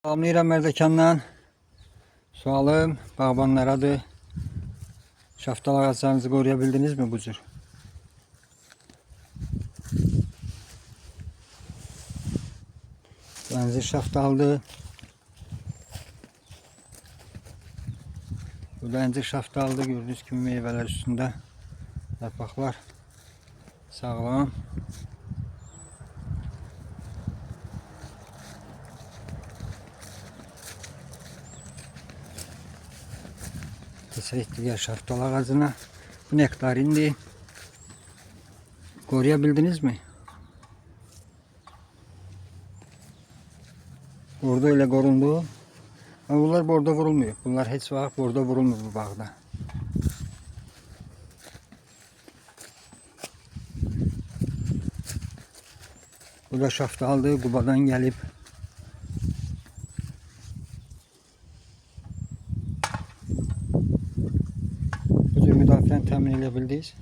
Salamlayıram Mərdəkandan. Sualım bağbanlaradır. Şaftal ağaçlarınızı koruyabildiniz mi bu cür? Benzir şaftaldı. Bu benzir şaftaldı. Gördüğünüz gibi meyveler üstünde. Yapraklar sağlam. Keçək diğer şaftal ağacına. Bu nektarindi. Koruyabildiniz mi? Burada öyle korundu. Ama bunlar burada vurulmuyor. Bunlar hiç vaxt burada vurulmuyor bu bağda. Bu da şaftaldı. Qubadan gelip. Bu cür müdafiəni təmin edə bildiniz.